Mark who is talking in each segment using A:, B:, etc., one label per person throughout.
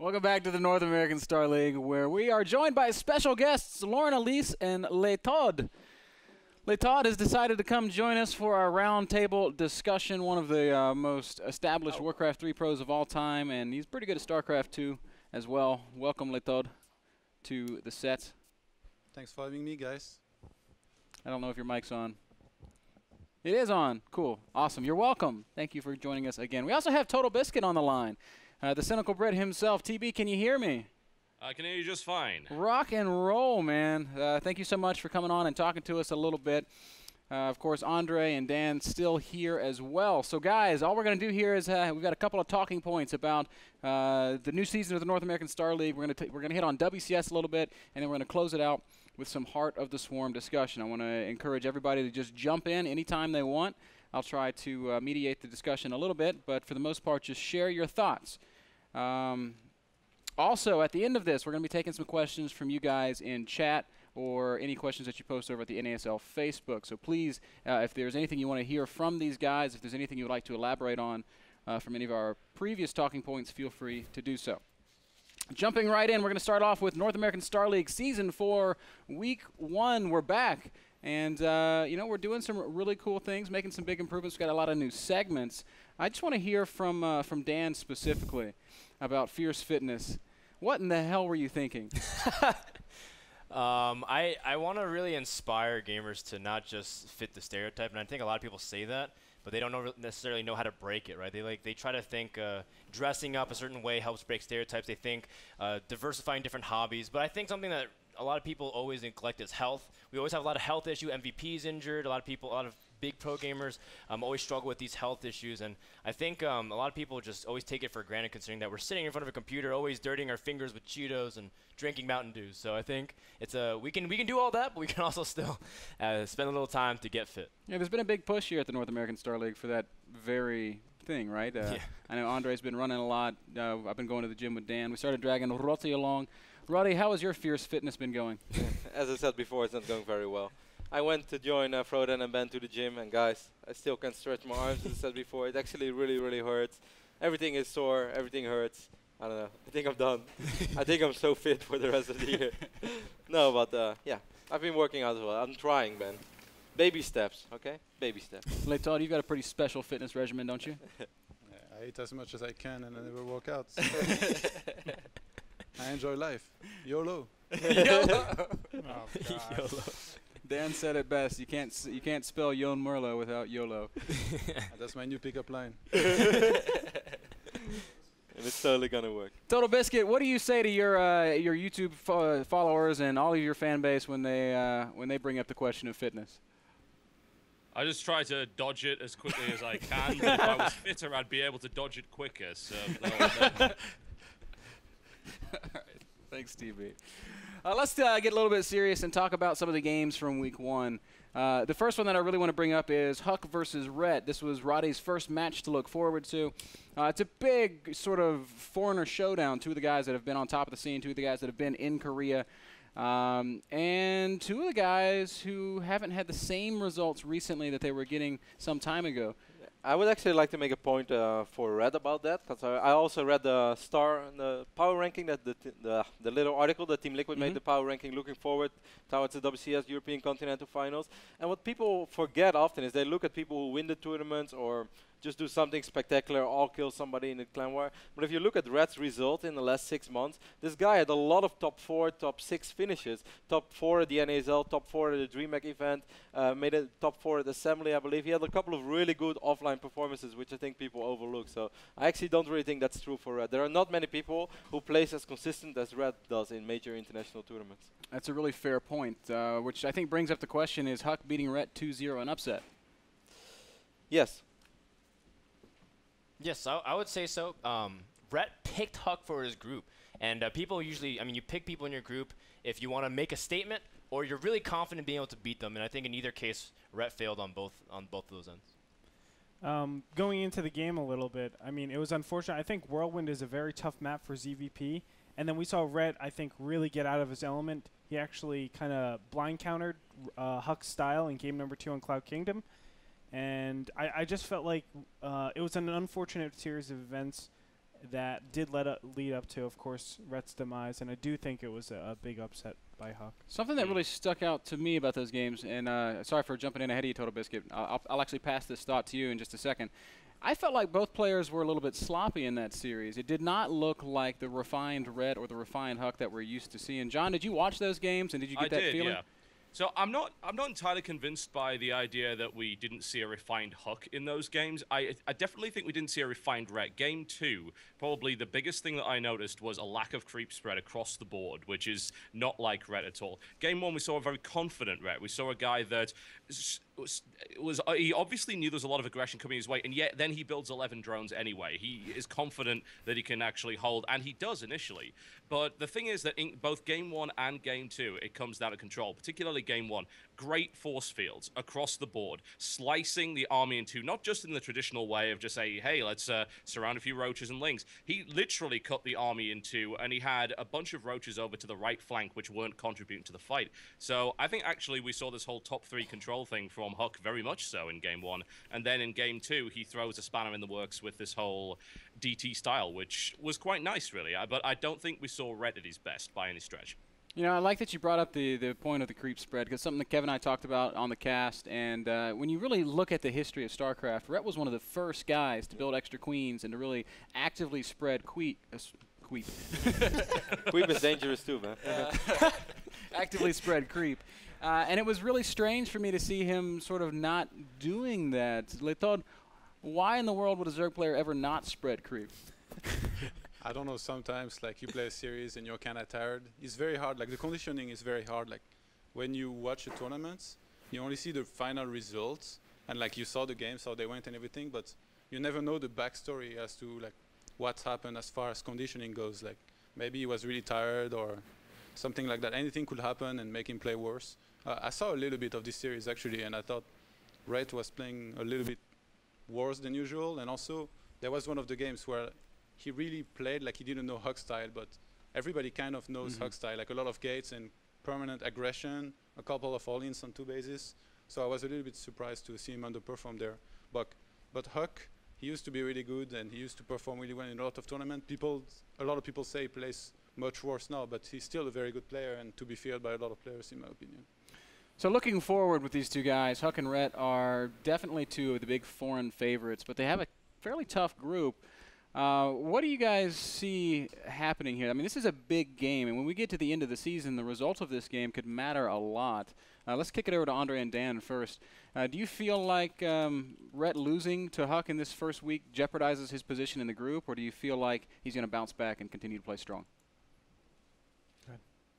A: Welcome back to the North American Star League, where we are joined by special guests Lauren Elise and Newerth. Newerth has decided to come join us for our roundtable discussion, one of the most established Warcraft 3 pros of all time, and he's pretty good at StarCraft 2 as well. Welcome, Newerth, to the set.
B: Thanks for having me, guys.
A: I don't know if your mic's on. It is on. Cool. Awesome. You're welcome. Thank you for joining us again. We also have Total Biscuit on the line. The Cynical Brit himself. TB, can you hear me?
C: I can hear you just fine.
A: Rock and roll, man. Thank you so much for coming on and talking to us a little bit. Of course, Andre and Dan still here as well. So, guys, all we're going to do here is we've got a couple of talking points about the new season of the North American Star League. We're going to hit on WCS a little bit, and then we're going to close it out with some Heart of the Swarm discussion. I want to encourage everybody to just jump in anytime they want. I'll try to mediate the discussion a little bit, but for the most part, just share your thoughts. Also, at the end of this, we're going to be taking some questions from you guys in chat or any questions that you post over at the NASL Facebook. So please, if there's anything you want to hear from these guys, if there's anything you would like to elaborate on from any of our previous talking points, feel free to do so. Jumping right in, we're going to start off with North American Star League Season 4, Week 1. We're back. And, you know, we're doing some really cool things, making some big improvements. We've got a lot of new segments. I just want to hear from Dan specifically about Fierce Fitness. What in the hell were you thinking?
D: I want to really inspire gamers to not just fit the stereotype, and I think a lot of people say that, but they don't necessarily know how to break it, right? They try to think dressing up a certain way helps break stereotypes. They think diversifying different hobbies, but I think something that a lot of people always neglect is health. We always have a lot of health issue. MVPs injured. A lot of big pro gamers always struggle with these health issues, and I think a lot of people just always take it for granted, considering that we're sitting in front of a computer, always dirtying our fingers with Cheetos and drinking Mountain Dew. So I think it's we can do all that, but we can also still spend a little time to get fit.
A: Yeah, there's been a big push here at the North American Star League for that very thing, right?
D: Yeah.
A: I know Andre's been running a lot. I've been going to the gym with Dan. We started dragging Roddy along. Roddy, how has your Fierce Fitness been going?
E: As I said before, it's not going very well. I went to join Froden and Ben to the gym, and guys, I still can't stretch my arms, as I said before. It actually really, really hurts. Everything is sore, everything hurts. I don't know. I think I'm done. I think I'm so fit for the rest of the year. No, but yeah, I've been working out as well. I'm trying, Ben. Baby steps, okay? Baby steps.
A: Newerth, you've got a pretty special fitness regimen, don't you?
B: Yeah, I eat as much as I can and I never work out. I enjoy life. YOLO.
A: YOLO.
B: Oh,
D: YOLO.
A: Dan said it best. You can't spell Jon Merlo without YOLO.
B: That's my new pickup line.
E: And it's totally gonna work.
A: Total Biscuit, what do you say to your YouTube followers and all of your fan base when they bring up the question of fitness?
C: I just try to dodge it as quickly as I can. But if I was fitter, I'd be able to dodge it quicker. So.
A: All right. Thanks, TB. Let's get a little bit serious and talk about some of the games from Week 1. The first one that I really want to bring up is Huck versus Rhett. This was Roddy's first match to look forward to. It's a big sort of foreigner showdown. Two of the guys that have been on top of the scene, two of the guys that have been in Korea, and two of the guys who haven't had the same results recently that they were getting some time ago.
E: I would actually like to make a point for Red about that, because I also read the power ranking, that the little article that Team Liquid made, the power ranking looking forward towards the WCS European Continental Finals. And what people forget often is they look at people who win the tournaments or just do something spectacular, all kill somebody in the clan war. But if you look at Red's result in the last 6 months, this guy had a lot of top 4, top 6 finishes. Top 4 at the NASL, top 4 at the DreamHack event, made a top 4 at Assembly, I believe. He had a couple of really good offline performances, which I think people overlook. So I actually don't really think that's true for Red. There are not many people who plays as consistent as Red does in major international tournaments.
A: That's a really fair point, which I think brings up the question, is Huck beating Rhett 2-0 an upset?
E: Yes.
D: Yes, I would say so. Rhett picked Huck for his group, and people usually, I mean, you pick people in your group if you want to make a statement or you're really confident being able to beat them, and I think in either case, Rhett failed on both of those ends.
F: Going into the game a little bit, I mean, it was unfortunate. I think Whirlwind is a very tough map for ZVP, and then we saw Rhett, I think, really get out of his element. He actually kind of blind countered Huck's style in game number 2 on Cloud Kingdom. And I just felt like it was an unfortunate series of events. that did lead up to, of course, Rhett's demise, and I do think it was a big upset by Huck.
A: Something that really stuck out to me about those games, and sorry for jumping in ahead of you, Total Biscuit. I'll actually pass this thought to you in just a second. I felt like both players were a little bit sloppy in that series. It did not look like the refined Rhett or the refined Huck that we're used to seeing. John, did you watch those games, and did you get that feeling?
C: Yeah. So I'm not entirely convinced by the idea that we didn't see a refined Huck in those games. I definitely think we didn't see a refined Rhett. Game 2, probably the biggest thing that I noticed was a lack of creep spread across the board, which is not like Rhett at all. Game 1, we saw a very confident Rhett. We saw a guy that he obviously knew there was a lot of aggression coming his way, and yet then he builds 11 drones anyway. He is confident that he can actually hold, and he does initially. But the thing is that in both Game 1 and Game 2, it comes down to control, particularly Game 1. Great force fields across the board, slicing the army in two, not just in the traditional way of just saying, hey, let's surround a few roaches and lings. He literally cut the army in two, and he had a bunch of roaches over to the right flank, which weren't contributing to the fight. So I think actually we saw this whole top 3 control thing from Huck very much so in Game 1. And then in Game 2, he throws a spanner in the works with this whole DT style, which was quite nice, really. But I don't think we saw Rhett at his best by any stretch.
A: You know, I like that you brought up the point of the creep spread, because something that Kevin and I talked about on the cast, and when you really look at the history of StarCraft, Rhett was one of the first guys to build extra queens and to really actively spread queep.
E: Queep is dangerous too, man.
A: Actively spread creep. And it was really strange for me to see him sort of not doing that. I thought, why in the world would a Zerg player ever not spread creep?
B: I don't know, sometimes like you play a series and you're kind of tired. It's very hard, like the conditioning is very hard. Like when you watch the tournaments, you only see the final results and like you saw the games, how they went and everything, but you never know the backstory as to like what's happened as far as conditioning goes. Like maybe he was really tired or something like that. Anything could happen and make him play worse. I saw a little bit of this series actually, and I thought Rhett was playing a little bit worse than usual, and also there was one of the games where he really played like he didn't know Huck style, but everybody kind of knows Huck style, like a lot of gates and permanent aggression, a couple of all-ins on 2 bases. So I was a little bit surprised to see him underperform there. But Huck, he used to be really good and he used to perform really well in a lot of tournaments. A lot of people say he plays much worse now, but he's still a very good player and to be feared by a lot of players in my opinion.
A: So looking forward with these two guys, Huck and Rhett are definitely two of the big foreign favorites, but they have a fairly tough group. What do you guys see happening here? I mean, this is a big game, and when we get to the end of the season, the result of this game could matter a lot. Let's kick it over to Andre and Dan first. Do you feel like Rhett losing to Huck in this first week jeopardizes his position in the group, or do you feel like he's going to bounce back and continue to play strong?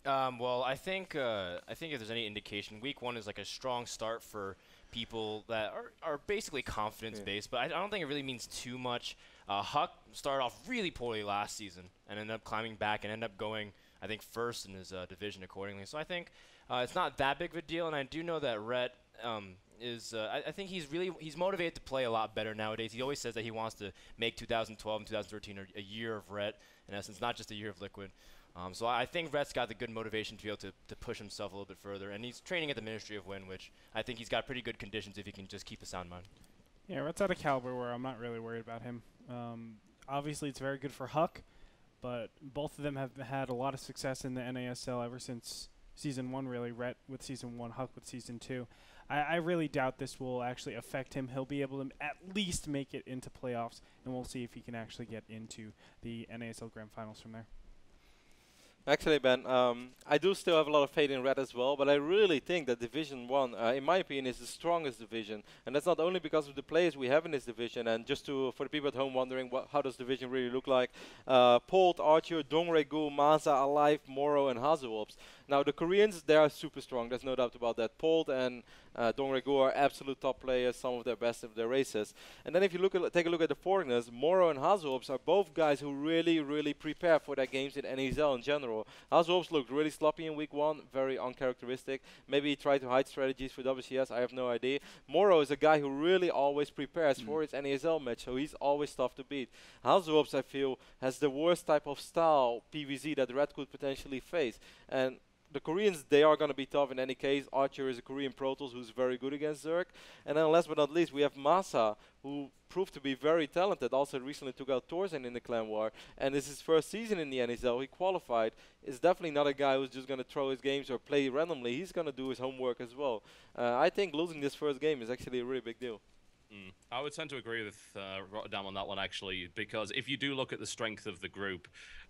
D: Well, I think if there's any indication, week 1 is like a strong start for people that are basically confidence-based, but I don't think it really means too much. Huck started off really poorly last season and ended up climbing back and ended up going, I think, first in his division accordingly. So I think it's not that big of a deal, and I do know that Rhett I think he's motivated to play a lot better nowadays. He always says that he wants to make 2012 and 2013 a year of Rhett, in essence, not just a year of Liquid. So I think Rhett's got the good motivation to be able to push himself a little bit further, and he's training at the Ministry of Wind, which I think he's got pretty good conditions if he can just keep a sound mind.
F: Yeah, Rhett's at a caliber where I'm not really worried about him. Obviously, it's very good for Huck, but both of them have had a lot of success in the NASL ever since Season 1, really. Rhett with Season 1, Huck with Season 2. I really doubt this will actually affect him. He'll be able to at least make it into playoffs, and we'll see if he can actually get into the NASL Grand Finals from there.
E: Actually, Ben, I do still have a lot of faith in Red as well, but I really think that Division 1, in my opinion, is the strongest division. And that's not only because of the players we have in this division, and just for the people at home wondering how does division really look like, Polt, Archer, Dongregu, Maza, Alive, Moro, and Hazelwops. Now, the Koreans, they are super strong, there's no doubt about that. Polt and Dongregu are absolute top players, some of their best of their races. And then if you take a look at the foreigners, Moro and Hazelwops are both guys who really prepare for their games in NASL in general. Hazelwops looked really sloppy in week 1, very uncharacteristic. Maybe he tried to hide strategies for WCS, I have no idea. Moro is a guy who really always prepares for his NASL match, so he's always tough to beat. Hazelwops, I feel, has the worst type of style PvZ that Red could potentially face. And the Koreans, they are going to be tough in any case. Archer is a Korean Pro Tools who's very good against Zerg. And then last but not least, we have Masa, who proved to be very talented. Also recently took out Torsen in the Clan War. And this is his first season in the NASL. He qualified. It's definitely not a guy who's just going to throw his games or play randomly. He's going to do his homework as well. I think losing this first game is actually a really big deal.
C: I would tend to agree with Rotterdam on that one, actually, because if you do look at the strength of the group,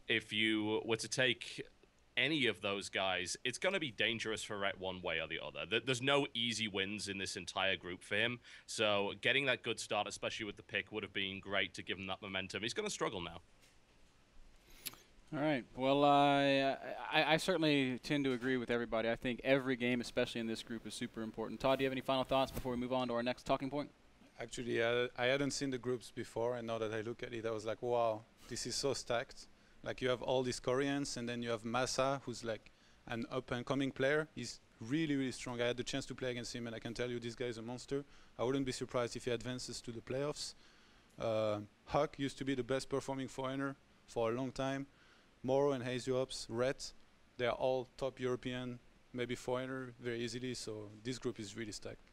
C: if you were to take any of those guys, it's going to be dangerous for Rhett one way or the other. There's no easy wins in this entire group for him, so getting that good start, especially with the pick, would have been great to give him that momentum. He's going to struggle now.
A: All right. Well, I certainly tend to agree with everybody. I think every game, especially in this group, is super important. Todd, do you have any final thoughts before we move on to our next talking point?
B: Actually, I hadn't seen the groups before, and now that I look at it, I was like, wow, this is so stacked. Like, you have all these Koreans, and then you have Masa, who's like an up-and-coming player. He's really, really strong. I had the chance to play against him, and I can tell you this guy is a monster. I wouldn't be surprised if he advances to the playoffs. Huck used to be the best performing foreigner for a long time. Moro and Haziops, Rhett, they are all top European, maybe foreigner very easily, so this group is really stacked.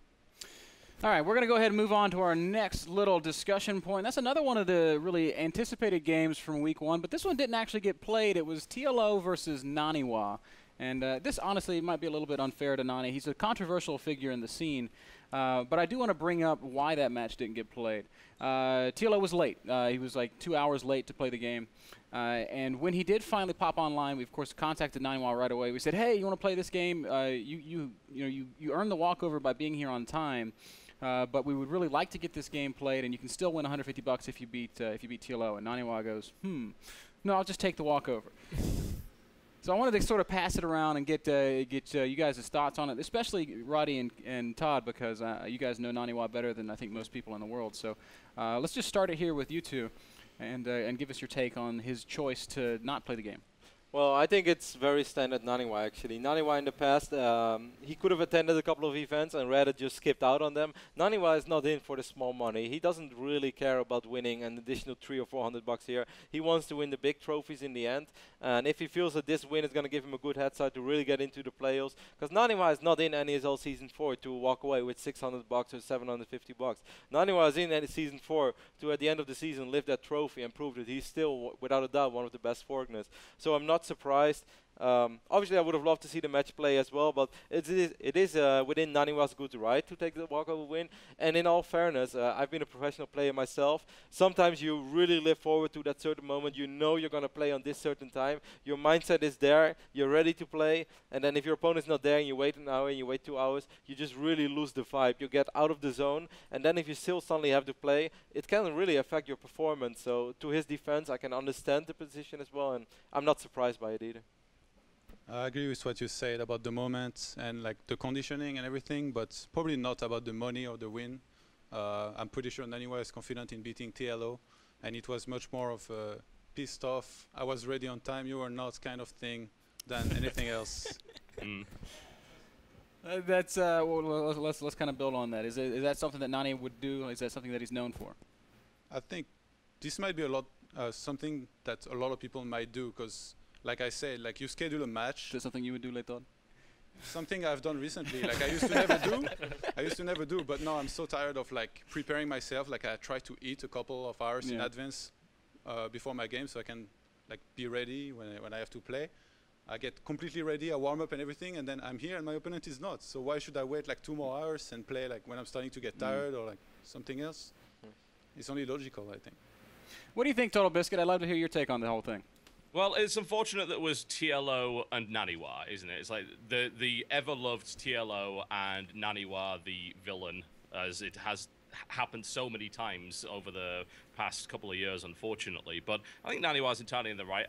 A: All right, we're going to go ahead and move on to our next little discussion point. That's another one of the really anticipated games from week one, but this one didn't actually get played. It was TLO versus Naniwa. And this, honestly, might be a little bit unfair to Nani. He's a controversial figure in the scene, but I do want to bring up why that match didn't get played. TLO was late. He was like 2 hours late to play the game. And when he did finally pop online, we, of course, contacted Naniwa right away. We said, hey, you want to play this game? You earned the walkover by being here on time. But we would really like to get this game played, and you can still win $150 if you beat TLO. And Naniwa goes, no, I'll just take the walkover. So I wanted to sort of pass it around and get you guys' thoughts on it, especially Roddy and Todd, because you guys know Naniwa better than I think most people in the world. So let's just start it here with you two, and give us your take on his choice to not play the game.
E: Well, I think it's very standard Naniwa, actually. Naniwa in the past, he could have attended a couple of events and rather just skipped out on them. Naniwa is not in for the small money. He doesn't really care about winning an additional $300 or $400 here. He wants to win the big trophies in the end. And if he feels that this win is going to give him a good head start to really get into the playoffs, because Naniwa is not in NASL Season 4 to walk away with $600 or $750. Naniwa is in Season 4 to, at the end of the season, lift that trophy and prove that he's still, without a doubt, one of the best foreigners. So I'm not surprised. Obviously, I would have loved to see the match play as well, but it is within Naniwa's good right to take the walkover win. And in all fairness, I've been a professional player myself. Sometimes you really live forward to that certain moment. You know you're going to play on this certain time. Your mindset is there. You're ready to play. And then if your opponent's not there and you wait an hour and you wait 2 hours, you just really lose the vibe. You get out of the zone. And then if you still suddenly have to play, it can really affect your performance. So to his defense, I can understand the position as well. And I'm not surprised by it either.
B: I agree with what you said about the moment and like the conditioning and everything, but probably not about the money or the win. I'm pretty sure Naniwa is confident in beating TLO, and it was much more of a pissed off, I was ready on time, you were not kind of thing than anything else.
A: That's well, let's kind of build on that. Is that something that Nani would do? Is that something that he's known for?
B: I think this might be something that a lot of people might do, because like I said, like you schedule a match.
A: Is that something you would do, Leighton?
B: Something I've done recently. Like I used to never do, but now I'm so tired of like preparing myself. Like I try to eat a couple of hours in advance before my game, so I can like be ready when I have to play. I get completely ready, I warm up and everything, and then I'm here and my opponent is not. So why should I wait like 2 more hours and play like when I'm starting to get tired or like something else? It's only logical, I think.
A: What do you think, Total Biscuit? I'd love to hear your take on the whole thing.
C: Well, it's unfortunate that it was TLO and Naniwa, isn't it? It's like the ever-loved TLO and Naniwa, the villain, as it has happened so many times over the past couple of years, unfortunately. But I think Naniwa's entirely in the right.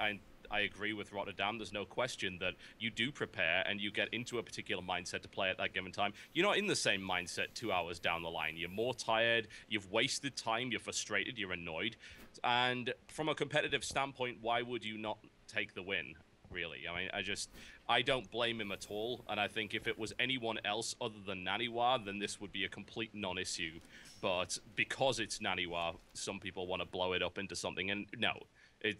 C: I agree with Rotterdam. There's no question that you do prepare and you get into a particular mindset to play at that given time. You're not in the same mindset 2 hours down the line. You're more tired. You've wasted time. You're frustrated. You're annoyed. And from a competitive standpoint, why would you not take the win? really. I mean, I don't blame him at all, and I think if it was anyone else other than Naniwa, then this would be a complete non-issue. But because it's Naniwa, some people want to blow it up into something, and no.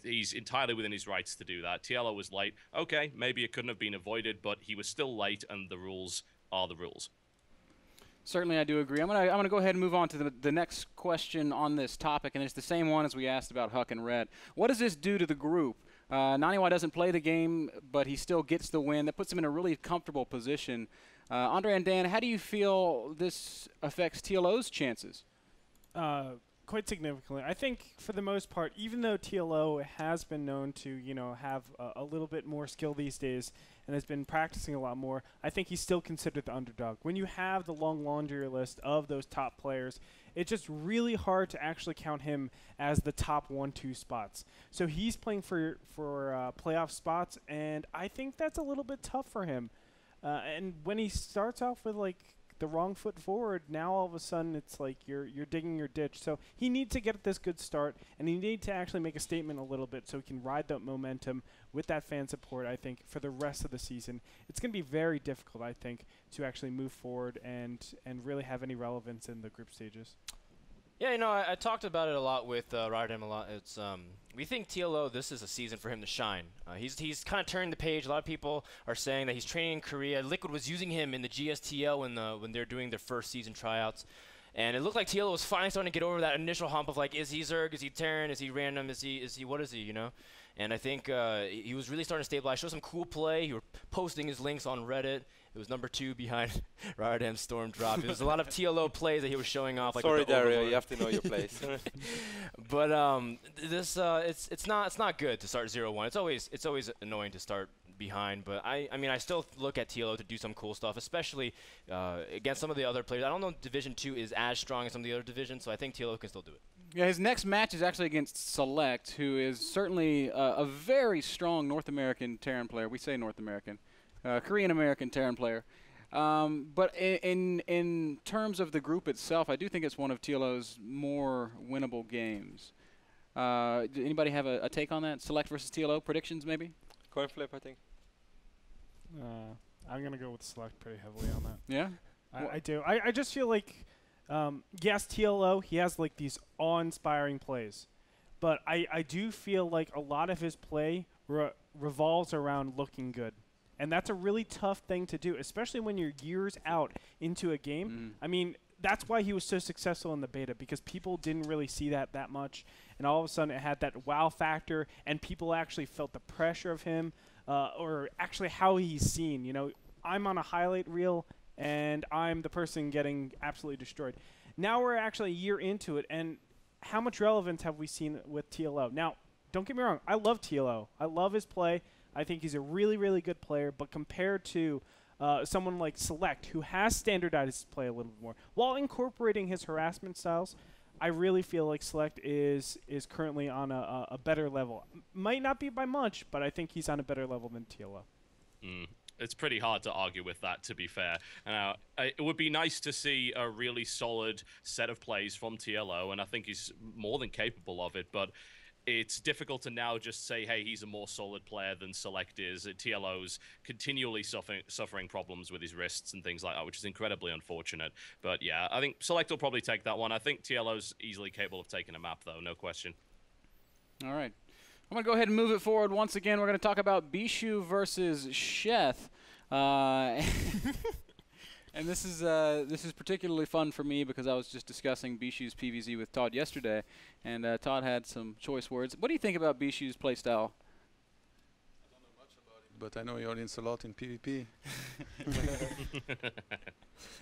C: He's entirely within his rights to do that. TLO was late. Okay, maybe it couldn't have been avoided, but he was still late, and the rules are the rules.
A: Certainly, I do agree. I'm gonna go ahead and move on to the next question on this topic, and it's the same one as we asked about Huck and Red. What does this do to the group? Naniwa doesn't play the game, but he still gets the win. That puts him in a really comfortable position. Andre and Dan, how do you feel this affects TLO's chances?
F: Quite significantly. I think for the most part, even though TLO has been known to, have a little bit more skill these days and has been practicing a lot more, I think he's still considered the underdog. When you have the long laundry list of those top players, it's just really hard to actually count him as the top 1-2 spots. So he's playing for playoff spots, and I think that's a little bit tough for him. And when he starts off with the wrong foot forward, now all of a sudden it's like you're digging your ditch. So he needs to get this good start, and he needs to actually make a statement a little bit so he can ride that momentum with that fan support, I think, for the rest of the season. It's going to be very difficult, I think, to actually move forward and really have any relevance in the group stages.
D: Yeah, I talked about it a lot with Rotterdam a lot. It's we think TLO, this is a season for him to shine. He's kind of turning the page. A lot of people are saying that he's training in Korea. Liquid was using him in the GSTL when they're doing their first season tryouts. And it looked like TLO was finally starting to get over that initial hump of is he Zerg, is he Terran, is he random, is he what is he, And I think he was really starting to stabilize, show some cool play. He were posting his links on Reddit. It was number 2 behind Rotterdam Storm Drop. It was a lot of TLO plays that he was showing off.
E: Sorry, Dario, you have to know your place.
D: But this it's not good to start 0-1. It's always annoying to start behind. But I mean I still look at TLO to do some cool stuff, especially against some of the other players. I don't know Division 2 is as strong as some of the other divisions, so I think TLO can still do it.
A: Yeah, his next match is actually against Select, who is certainly a very strong North American Terran player. We say North American. Korean-American Terran player. But in terms of the group itself, I do think it's one of TLO's more winnable games. Anybody have a take on that? Select versus TLO predictions, maybe?
E: Coin flip, I think.
F: I'm going to go with Select pretty heavily on that.
A: Yeah?
F: I do. I just feel like, yes, TLO, he has these awe-inspiring plays. But I do feel like a lot of his play revolves around looking good. And that's a really tough thing to do, especially when you're years out into a game. I mean, that's why he was so successful in the beta, because people didn't really see that much. And all of a sudden it had that wow factor, and people actually felt the pressure of him, or actually how he's seen. I'm on a highlight reel, and I'm the person getting absolutely destroyed. Now we're actually a year into it, and how much relevance have we seen with TLO? Now, don't get me wrong. I love TLO. I love his play. I think he's a really, really good player, but compared to someone like Select, who has standardized his play a little bit more, while incorporating his harassment styles, I really feel like Select is currently on a better level. Might not be by much, but I think he's on a better level than TLO.
C: It's pretty hard to argue with that, to be fair. It would be nice to see a really solid set of plays from TLO, and I think he's more than capable of it, but it's difficult to now just say, hey, he's a more solid player than Select is. TLO's continually suffering problems with his wrists and things like that, which is incredibly unfortunate. But yeah, I think Select will probably take that one. I think TLO's easily capable of taking a map, though, no question. All
A: right. I'm going to go ahead and move it forward once again. We're going to talk about Bishu versus Sheth. And this is particularly fun for me because I was just discussing Bishu's PvZ with Todd yesterday, and Todd had some choice words. What do you think about Bishu's playstyle?
B: I don't know much about it, but I know he audience a lot in PvP.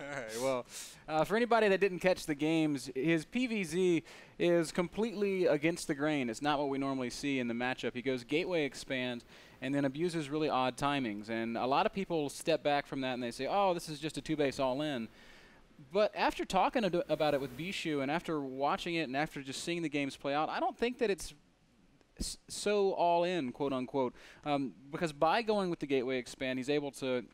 A: All right, well, for anybody that didn't catch the games, his PvZ is completely against the grain. It's not what we normally see in the matchup. He goes gateway expand and then abuses really odd timings. And a lot of people step back from that and they say, oh, this is just a 2-base all-in. But after talking about it with Bishu and after watching it and after just seeing the games play out, I don't think that it's so all-in, quote-unquote, because by going with the gateway expand, he's able to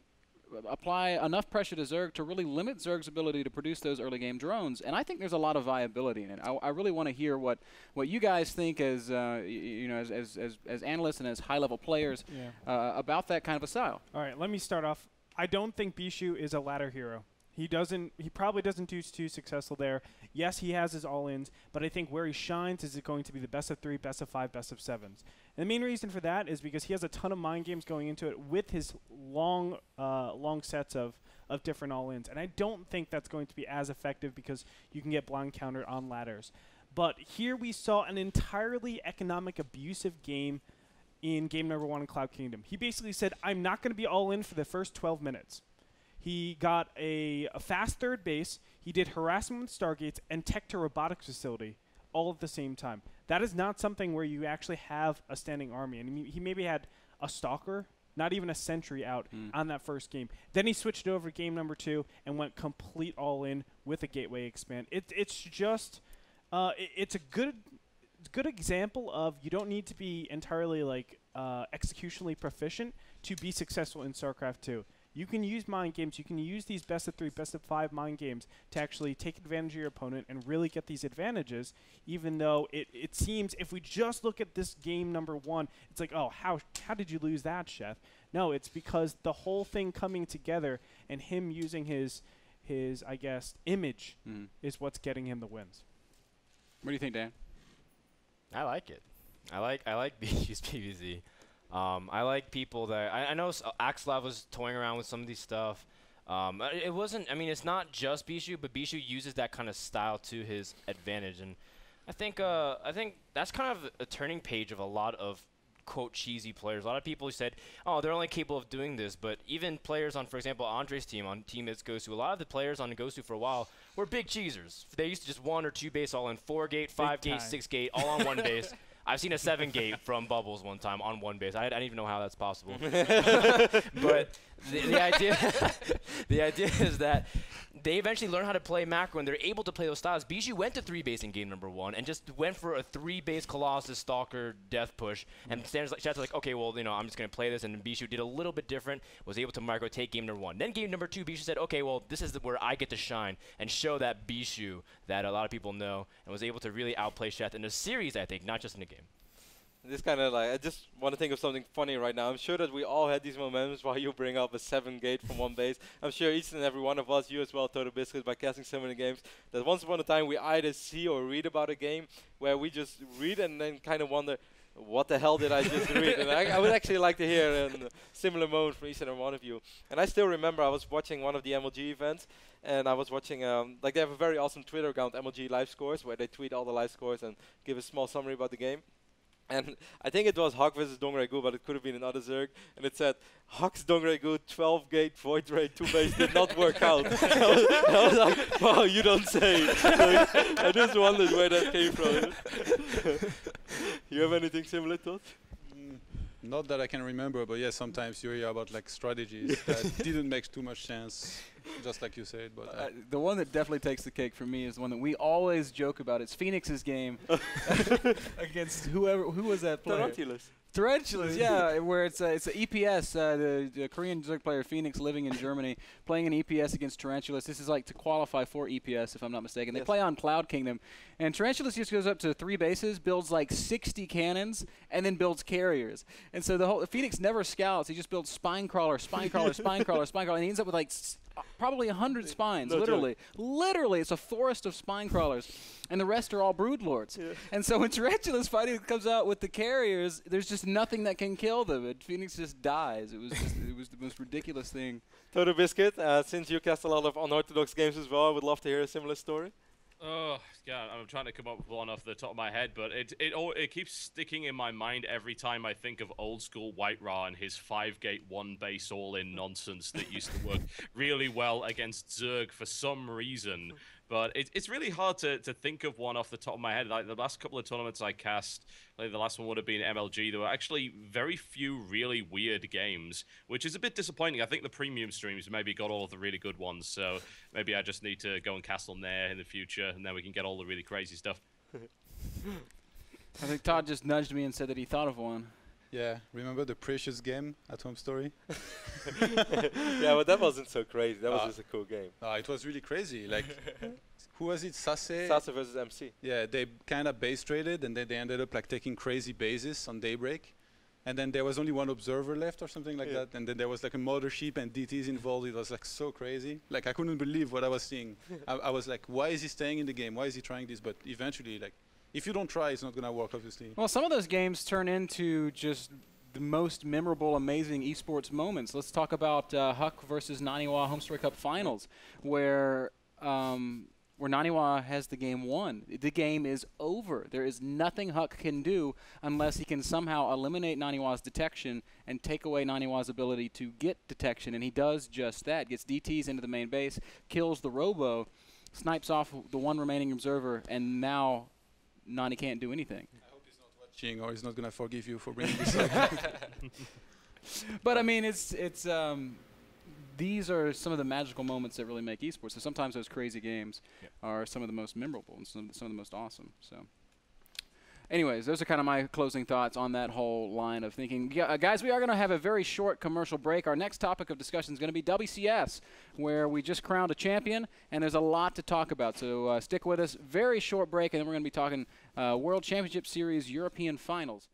A: apply enough pressure to Zerg to really limit Zerg's ability to produce those early game drones. And I think there's a lot of viability in it. I really want to hear what you guys think as as analysts and as high level players about that kind of a style.
F: All right, let me start off. I don't think Bishu is a ladder hero. He probably doesn't do too successful there. Yes, he has his all-ins, but I think where he shines is it going to be the best of 3, best of 5, best of 7s. And the main reason for that is because he has a ton of mind games going into it with his long sets of different all-ins. And I don't think that's going to be as effective because you can get blind countered on ladders. But here we saw an entirely economic abusive game in game number 1 in Cloud Kingdom. He basically said, I'm not going to be all in for the first 12 minutes. He got a fast third base, he did harassment with Stargates, and tech to robotics facility all at the same time. That is not something where you actually have a standing army. And he maybe had a Stalker, not even a Sentry out on that first game. Then he switched over game number 2 and went complete all-in with a Gateway expand. It's just it's a good example of you don't need to be entirely executionally proficient to be successful in StarCraft 2. You can use mind games. You can use these best of 3, best of 5 mind games to actually take advantage of your opponent and really get these advantages, even though it seems if we just look at this game number 1, it's like, oh, how did you lose that, Chef? No, it's because the whole thing coming together and him using his I guess, image is what's getting him the wins.
A: What do you think, Dan?
D: I like it. I like Bishu's PvZ. I like people that I know Axelav was toying around with some of these stuff. It wasn't. I mean, it's not just Bishu, but Bishu uses that kind of style to his advantage, and I think that's kind of a turning page of a lot of quote cheesy players. A lot of people who said, oh, they're only capable of doing this, but even players on, for example, Andre's team on Team It's Gosu, a lot of the players on Gosu for a while were big cheesers. They used to just 1 or 2 base all in 4 gate, 5 gate, 6 gate, all on one base. I've seen a 7 gate from Bubbles one time on one base. I don't even know how that's possible. But the idea is that they eventually learn how to play macro, and they're able to play those styles. Bijou went to 3 base in game number 1 and just went for a 3 base Colossus Stalker death push. And Stats like, okay, well, I'm just going to play this. And Bijou did a little bit different, was able to micro take game number 1. Then game number 2, Bijou said, okay, well, this is where I get to shine and show that Bijou that a lot of people know, and was able to really outplay Shat in a series, I think, not just in a game.
E: This kind of I just want to think of something funny right now. I'm sure that we all had these moments while you bring up a 7 gate from one base. I'm sure each and every one of us, you as well, Toto Biscuits, by casting so many games, that once upon a time we either see or read about a game where we just read and then kind of wonder, what the hell did I just read? And I would actually like to hear a similar moment from each and every one of you. And I still remember I was watching one of the MLG events, and I was watching, they have a very awesome Twitter account, MLG Live Scores, where they tweet all the live scores and give a small summary about the game. And I think it was Hawk versus Dongregu, but it could have been another Zerg. And it said, Hawk's Dongregu 12 gate Void Ray 2 base did not work out. I was like, wow, you don't say. I just wondered where that came from. You have anything similar, Todd?
B: Not that I can remember, but yeah, sometimes you hear about strategies that didn't make too much sense, just like you said. But
A: the one that definitely takes the cake for me is the one that we always joke about. It's Phoenix's game against who was that player? Tarantulas, yeah, where it's a EPS, the Korean Zerg player Phoenix living in Germany, playing an EPS against Tarantulas. This is to qualify for EPS, if I'm not mistaken. They play on Cloud Kingdom, and Tarantulas just goes up to 3 bases, builds 60 cannons, and then builds carriers. And so the Phoenix never scouts. He just builds spine crawler, spine crawler, spine crawler, spine crawler, and he ends up with probably 100 spines, literally. Literally, it's a forest of spine crawlers. And the rest are all broodlords. Yeah. And so when Tarantula's fighting comes out with the carriers, there's just nothing that can kill them. And Phoenix just dies. It was the most ridiculous thing.
E: Toto Biscuit, since you cast a lot of unorthodox games as well, I would love to hear a similar story.
C: Oh, yeah, I'm trying to come up with one off the top of my head, but it keeps sticking in my mind every time I think of old school White Ra and his 5 gate 1 base all-in nonsense that used to work really well against Zerg for some reason. But it's really hard to think of one off the top of my head. The last couple of tournaments I cast, the last one would have been MLG. There were actually very few really weird games, which is a bit disappointing. I think the premium streams maybe got all of the really good ones, so maybe I just need to go and cast on there in the future, and then we can get all the really crazy stuff.
A: I think Todd just nudged me and said that he thought of one.
B: Yeah, remember the Precious game at Home Story?
E: Yeah, but that wasn't so crazy. That was just a cool game.
B: It was really crazy. Like, who was it? Sase?
E: Sase versus MC.
B: Yeah, they kind of base traded, and then they ended up like taking crazy bases on Daybreak. And then there was only one observer left or something like that. And then there was like a mothership and DTs involved. It was like so crazy. Like I couldn't believe what I was seeing. I was like, why is he staying in the game? Why is he trying this? But eventually, like, if you don't try, it's not going to work, obviously.
A: Well, some of those games turn into just the most memorable, amazing esports moments. Let's talk about Huck versus Naniwa Home Story Cup Finals, where Naniwa has the game won. The game is over. There is nothing Huck can do unless he can somehow eliminate Naniwa's detection and take away Naniwa's ability to get detection, and he does just that. Gets DTs into the main base, kills the Robo, snipes off the one remaining observer, and now Nani can't do anything.
B: I hope he's not watching, or he's not going to forgive you for bringing this up.
A: But I mean, these are some of the magical moments that really make esports. So sometimes those crazy games are some of the most memorable and some of the most awesome. So anyways, those are kind of my closing thoughts on that whole line of thinking. Yeah, guys, we are going to have a very short commercial break. Our next topic of discussion is going to be WCS, where we just crowned a champion, and there's a lot to talk about. So stick with us. Very short break, and then we're going to be talking World Championship Series European Finals.